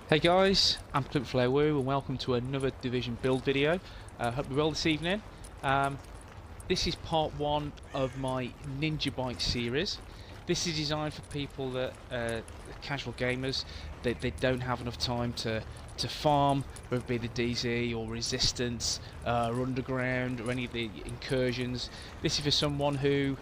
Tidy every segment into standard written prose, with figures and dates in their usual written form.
Hey guys, I'm Woo and welcome to another Division build video. Hope you're well this evening. This is part one of my Ninja Bike series. This is designed for people that casual gamers. They don't have enough time to farm, whether it be the DZ or Resistance or Underground or any of the incursions. This is for someone who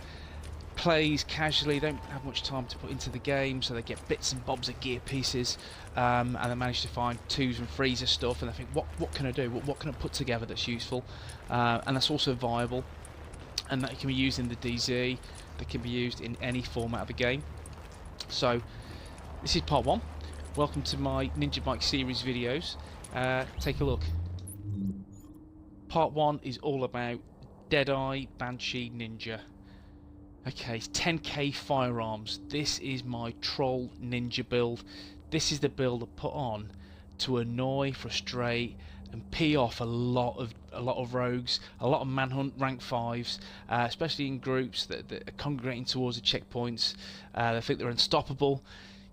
plays casually, don't have much time to put into the game, so they get bits and bobs of gear pieces, and they manage to find twos and threes of stuff, and they think, what can I do? What can I put together that's useful? And that's also viable, and that can be used in the DZ, that can be used in any format of the game. So this is part one. Welcome to my Ninja Bike series videos. Take a look. Part one is all about Deadeye Banshee Ninja. Okay, 10k firearms. This is my troll ninja build. This is the build I put on to annoy, frustrate, and pee off a lot of rogues, a lot of manhunt rank 5s, especially in groups that are congregating towards the checkpoints. They think they're unstoppable.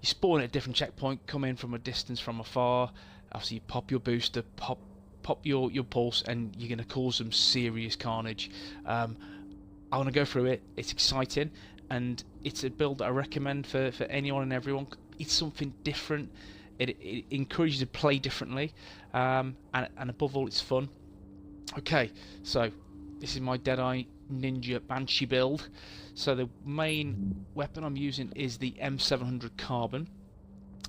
You spawn at a different checkpoint, come in from a distance from afar. Obviously, you pop your booster, pop your pulse, and you're going to cause some serious carnage. I want to go through it. It's exciting, and it's a build that I recommend for anyone and everyone. It's something different. It encourages you to play differently, and above all, it's fun. Okay, so this is my Deadeye Ninja Banshee build. So the main weapon I'm using is the M700 Carbon.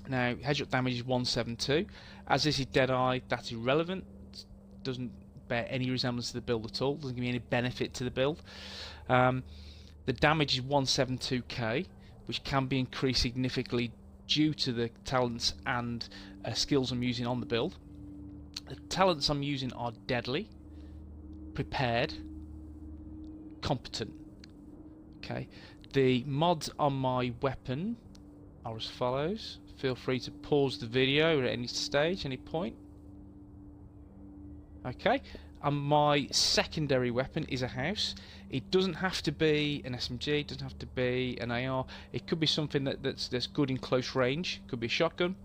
Now, headshot damage is 172. As this is Deadeye, that's irrelevant. Doesn't bear any resemblance to the build at all. Doesn't give me any benefit to the build. The damage is 172k, which can be increased significantly due to the talents and skills I'm using on the build. The talents I'm using are Deadly, Prepared, Competent. Okay, the mods on my weapon are as follows. Feel free to pause the video at any stage, any point. Okay, and my secondary weapon is a house. It doesn't have to be an SMG, it doesn't have to be an AR. It could be something that's good in close range. It could be a shotgun.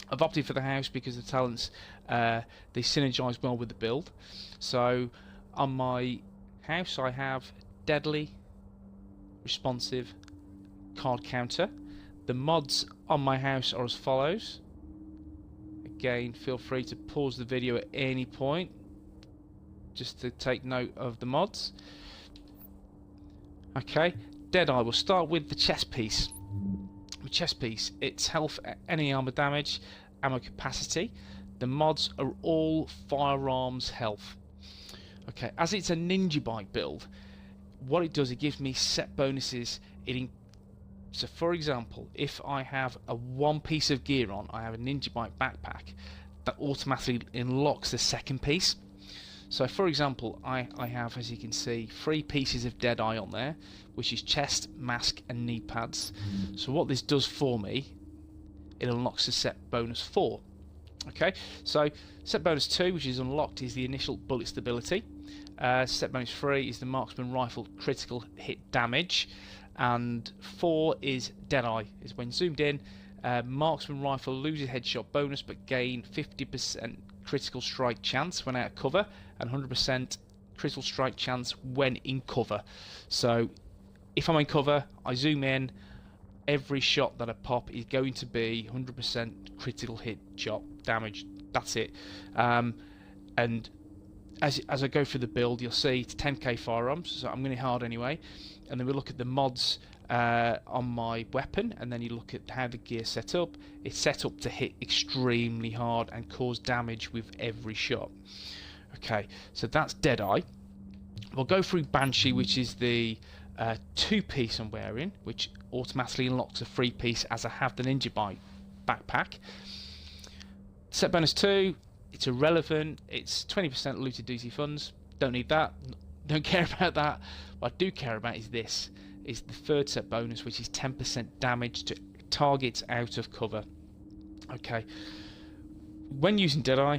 I've opted for the house because the talents they synergize well with the build. So on my house I have Deadly, Responsive, Card Counter. The mods on my house are as follows. Again, feel free to pause the video at any point just to take note of the mods. Okay, Deadeye, we'll start with the chest piece. The chest piece, its health, any armor damage, ammo capacity. The mods are all firearms health. Okay, as it's a ninja bike build, what it does, it gives me set bonuses. So for example, if I have a one piece of gear on, I have a ninja bike backpack, that automatically unlocks the second piece. So for example, I have, as you can see, 3 pieces of Deadeye on there, which is chest, mask and knee pads. So what this does for me, it unlocks the set bonus 4. Okay, so set bonus 2, which is unlocked, is the initial bullet stability. Set bonus 3 is the marksman rifle critical hit damage. And 4 is Deadeye, is when zoomed in, marksman rifle loses headshot bonus but gain 50% critical strike chance when out of cover and 100% critical strike chance when in cover. So if I'm in cover, I zoom in, every shot that I pop is going to be 100% critical hit shot damage. That's it. And as I go through the build, you'll see it's 10k firearms, so I'm going to hard anyway. And then we look at the mods on my weapon, and then you look at how the gear's set up. It's set up to hit extremely hard and cause damage with every shot. Okay, so that's Deadeye. We'll go through Banshee, which is the 2-piece I'm wearing, which automatically unlocks a 3-piece as I have the Ninja Bike backpack. Set bonus 2, it's irrelevant. It's 20% looted DZ funds. Don't need that. Don't care about that. What I do care about is this. Is the third set bonus, which is 10% damage to targets out of cover. Okay. When using Deadeye,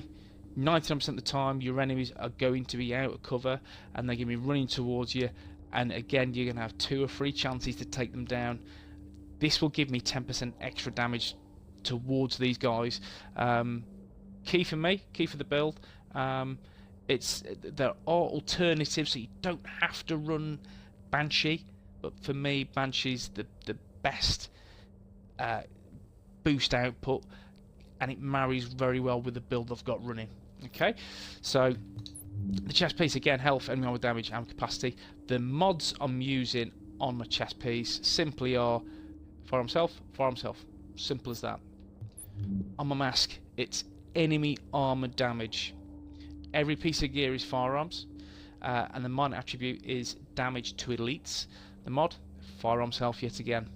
99% of the time your enemies are going to be out of cover and they're going to be running towards you, and again you're going to have 2 or 3 chances to take them down. This will give me 10% extra damage towards these guys. Key for me, key for the build. There are alternatives, so you don't have to run Banshee, but for me, Banshee's the best boost output, and it marries very well with the build I've got running. Okay, so the chest piece again, health, enemy armor damage, and capacity. The mods I'm using on my chest piece simply are Firearms Health, Firearms Health. Simple as that. On my mask, it's enemy armor damage. Every piece of gear is firearms, and the mod attribute is damage to elites. The mod, Firearms Health yet again.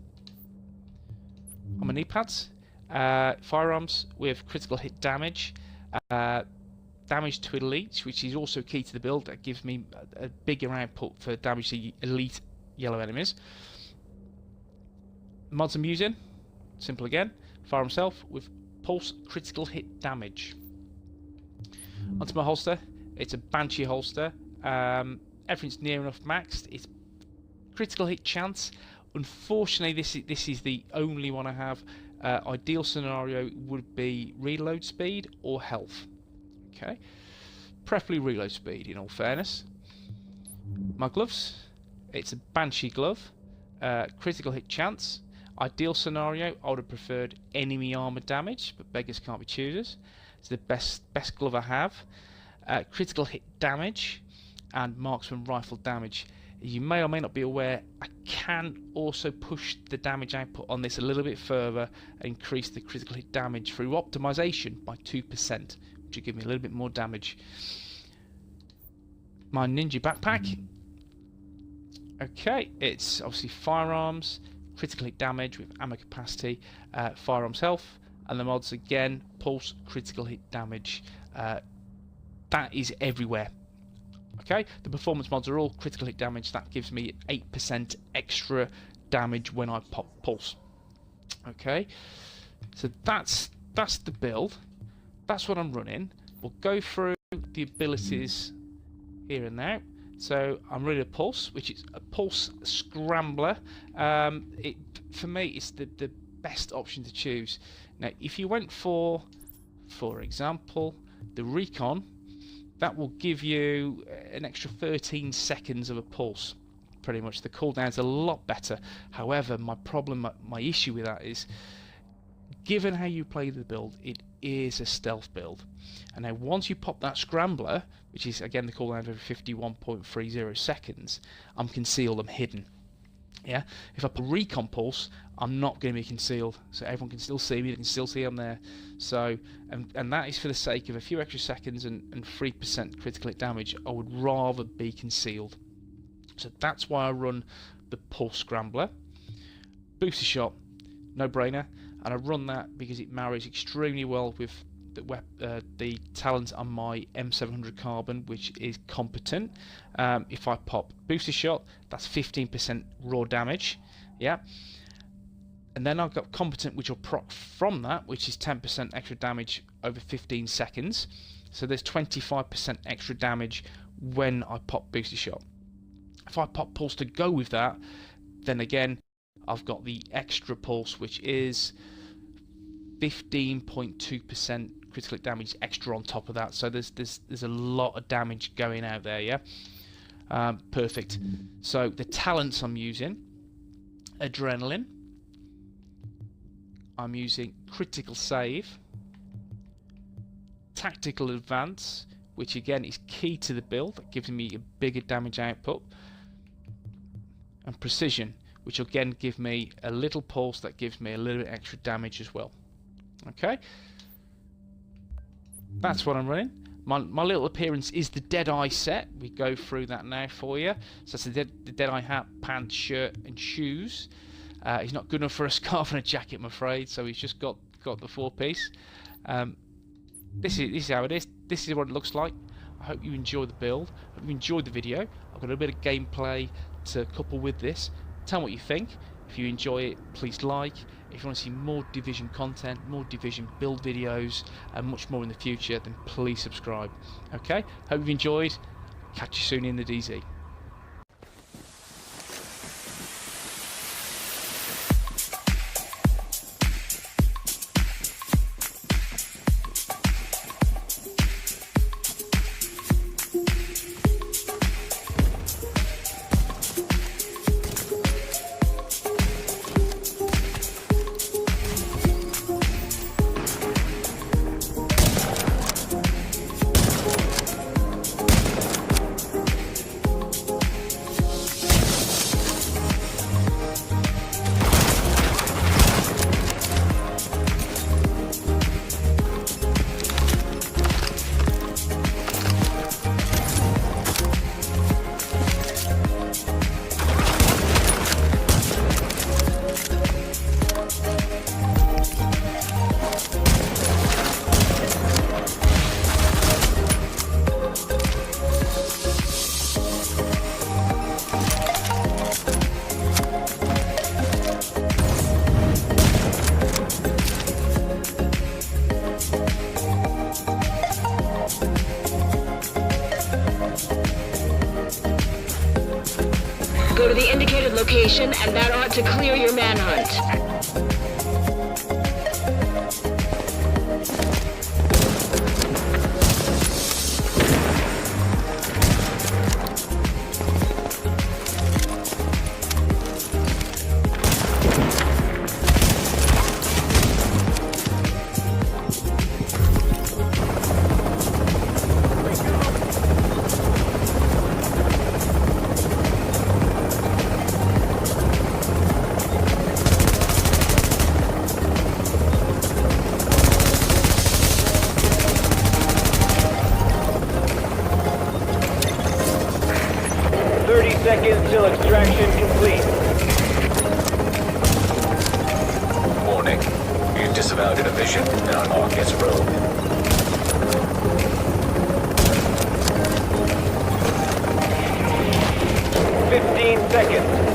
On my knee pads, firearms with critical hit damage, damage to elites, which is also key to the build. That gives me a bigger output for damage to elite yellow enemies. Mods I'm using, simple again, Firearms Health with pulse critical hit damage. Onto my holster, it's a Banshee holster. Everything's near enough maxed. It's critical hit chance. Unfortunately, this is the only one I have. Ideal scenario would be reload speed or health. Okay, preferably reload speed in all fairness. My gloves, it's a Banshee glove. Critical hit chance. Ideal scenario, I would have preferred enemy armor damage, but beggars can't be choosers. It's the best glove I have. Critical hit damage and marksman rifle damage. You may or may not be aware, I can also push the damage output on this a little bit further and increase the critical hit damage through optimization by 2%, which will give me a little bit more damage. My ninja backpack, okay, it's obviously firearms, critical hit damage with ammo capacity, firearms health, and the mods again, pulse critical hit damage. That is everywhere. Okay, the performance mods are all critical hit damage. That gives me 8% extra damage when I pop pulse. Okay, so that's the build. That's what I'm running. We'll go through the abilities here and now. So I'm running a pulse, which is a pulse scrambler. For me, it's the best option to choose. Now, if you went for example, the recon, that will give you an extra 13 seconds of a pulse. Pretty much, the cooldown's a lot better. However, my issue with that is, given how you play the build, it is a stealth build. And now once you pop that scrambler, which is again the cooldown of 51.30 seconds, I'm concealed, I'm hidden. Yeah, if I put recon pulse, I'm not going to be concealed, so everyone can still see me, they can still see I'm there. So, and that is for the sake of a few extra seconds and 3% critical hit damage. I would rather be concealed. So that's why I run the pulse scrambler. Booster shot, no brainer, and I run that because it marries extremely well with the talent on my M700 carbon, which is competent. If I pop booster shot, that's 15% raw damage, yeah, and then I've got competent, which will proc from that, which is 10% extra damage over 15 seconds. So there's 25% extra damage when I pop booster shot. If I pop pulse to go with that, then again I've got the extra pulse, which is 15.2% critical hit damage extra on top of that. So there's a lot of damage going out there, yeah. Perfect. So the talents I'm using: adrenaline. I'm using critical save, tactical advance, which again is key to the build, that gives me a bigger damage output, and precision, which will again give me a little pulse that gives me a little bit extra damage as well. Okay, that's what I'm running. My little appearance is the Deadeye set. We go through that now for you. So it's the Deadeye hat, pants, shirt, and shoes. He's not good enough for a scarf and a jacket, I'm afraid. So he's just got the 4-piece. This is how it is. This is what it looks like. I hope you enjoy the build. I hope you enjoyed the video. I've got a little bit of gameplay to couple with this. Tell me what you think. If you enjoy it, please like. If you want to see more Division content, more Division build videos, and much more in the future, then please subscribe. Okay? Hope you've enjoyed. Catch you soon in the DZ. location, and that ought to clear your manhunt. Seconds till extraction complete. Warning. You've disavowed a division. Now mark as rogue. Seconds.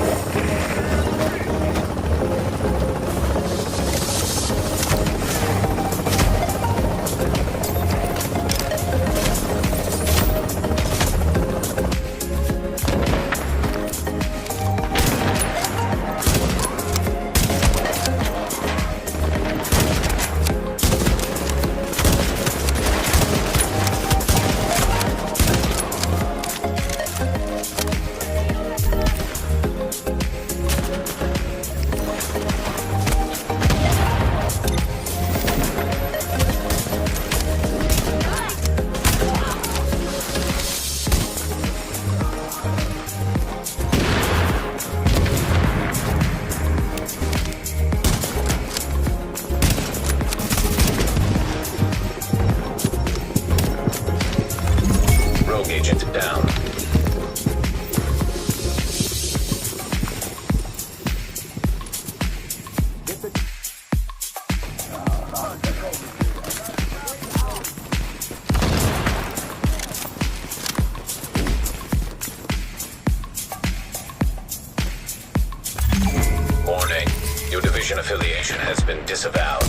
Agent down. Warning. Your division affiliation has been disavowed.